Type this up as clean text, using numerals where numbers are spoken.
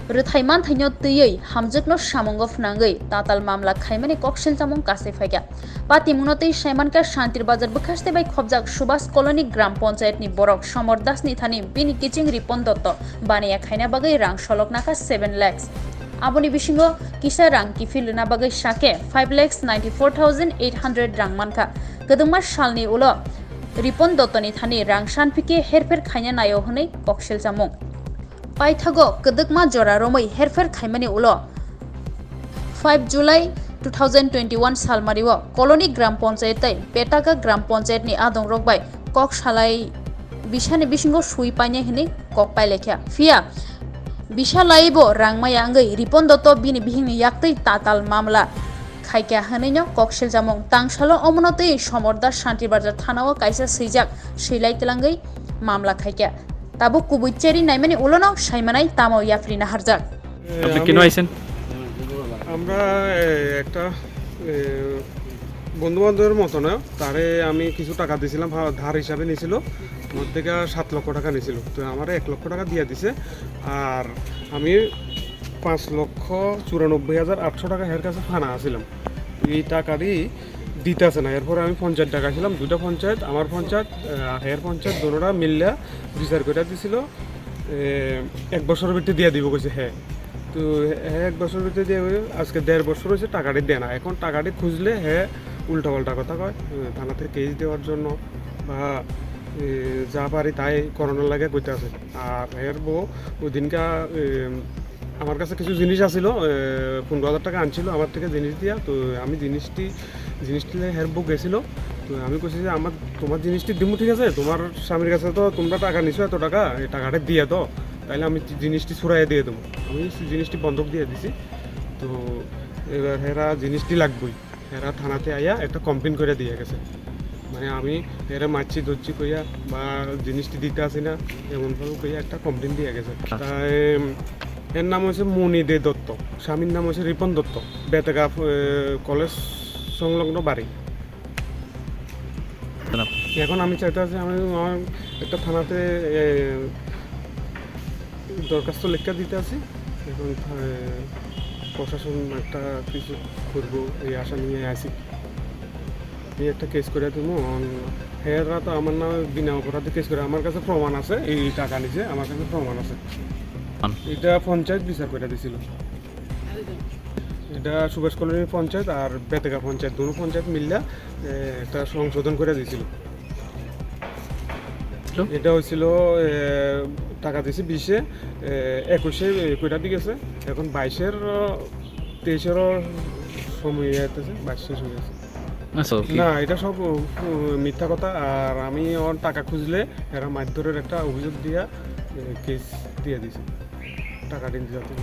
rethaiman thainyo tiyei hamjekno samongo fnangei tatal mamla khaimani Koksilchamung kase phaika pati munotei saimanka shantir bazar bukhaste bai khobjak subas colony gram panchayat ni borok somor das ni thani bini kiching ripon dotto baniya khaina bagai rang soloknaka 7 lakhs aboni bisingo kisa rang kifilna bagai shake 5,94,800 rang manka kedungma salni ulo ripon dottoni thani rang shanpike herfer khaina nayo hनै Koksilchamung paithago kedekma jora romai herfer khaimani ulo 5 July 2021 salmario colony gram panchayatai petaga gram panchayat ni adong rokbai kok salai bisani bisingo sui paine hini kok pai lekha fia bisalaibo rangmaya angai ripon dotto bini bihikni yaktwi tatal mamla khaikya hanaino Koksilchamung tangsalo omonotei somordas shantibarzar thanao kaisa seijak seilai telangai mamla khaikya তাবো কুবুইচেরি নাইমানি উলোনো সাইমানাই তামো ইয়াফরিনা হারজাক আপনি কেন আইছেন? আমরা একটা বন্ধু বান্ধবের মতো না, তারে আমি কিছু টাকা দিয়েছিলাম, ধার হিসাবে নিয়েছিল, আমার থেকে 7 লক্ষ টাকা নিয়েছিল। তো আমার 1 লক্ষ টাকা দিয়ে দিছে, আর আমি 5,94,800 টাকা এর কাছে ফানা আসছিলাম। এই টাকারই দিতে আসে না। এরপরে আমি পঞ্চায়েত টাকা ছিলাম, 2টা পঞ্চায়েত, আমার পঞ্চায়েত আর হের পঞ্চায়েত দোনোটা মিললে বিচার করে দিছিল 1 বছরের ভিতরে দিয়ে দিব কইছে। হ্যাঁ, তো হ্যাঁ 1 বছরের ভিতরে দিয়ে আজকে 1.5 বছর হয়েছে, টাকাটি দেয় না। এখন টাকাটি খুঁজলে হ্যাঁ উল্টাপাল্টা কথা কয়, থানাতে কেস দেওয়ার জন্য বা যা পারি তাই করোনার লাগে কইতে আছে। আর এর বউ ওই দিনকা আমার কাছে কিছু জিনিস আসছিল, 15,000 টাকা আনছিল আমার থেকে জিনিস দিয়া। তো আমি জিনিসটি হের বউ গেছিলো। তো আমি কইছি যে তোমার জিনিসটি দিমু, ঠিক আছে, তোমার স্বামীর কাছে তো তোমরা টাকা নিছো এত টাকা, এই টাকাটা দিয়ে তো, তাইলে আমি জিনিসটি ছুড়াইয়া দিয়ে দেবো। আমি জিনিসটি বন্ধক দিয়ে দিছি। তো এবার হেরা জিনিসটি লাগবেই, হেরা থানাতে আইয়া একটা কমপ্লেন করে দিয়ে গেছে। মানে আমি এরা মারছি ধরছি কইয়া বা জিনিসটি দিতে আসি না এমনভাবে কইয়া একটা কমপ্লেন দিয়ে গেছে। তাই এর নাম হচ্ছে মনি দে দত্ত, স্বামীর নাম হচ্ছে রিপন দত্ত, বেতেগা কলেজ সংলগ্ন বাড়ি। এখন আমি চাইতে আছি আমি আমার একটা থানাতে দরখাস্ত লেখা দিতে আছি। এখন প্রশাসন একটা কিছু করবো এই আশা নিয়ে আসি। এই একটা কেস করে দেবো। হেরা তো আমার নামে বিনা অপরাধে কেস করে, আমার কাছে প্রমাণ আছে, এই টাকা নিছে, আমার কাছে প্রমাণ আছে। এটা পঞ্চায়েত বিচার করে দিছিল। এটা সুভাষ কলোনির পঞ্চায়েত আর বেতেগা পঞ্চায়েত, দুটো পঞ্চায়েত মিললে একটা সংশোধন করে দিয়েছিল। এটা হয়েছিল টাকা দিয়েছি 20-এ, 21-এ কইটা দিয়ে গেছে। এখন 22-এর 23-এরও সময় আসতেছে, 22 শেষ হয়ে গেছে। না, এটা সব মিথ্যা কথা। আর আমি ওর টাকা খুঁজলে এরা মারধরের একটা অভিযোগ দিয়া কেস দিয়ে দিছে টাকা দিন যাতে।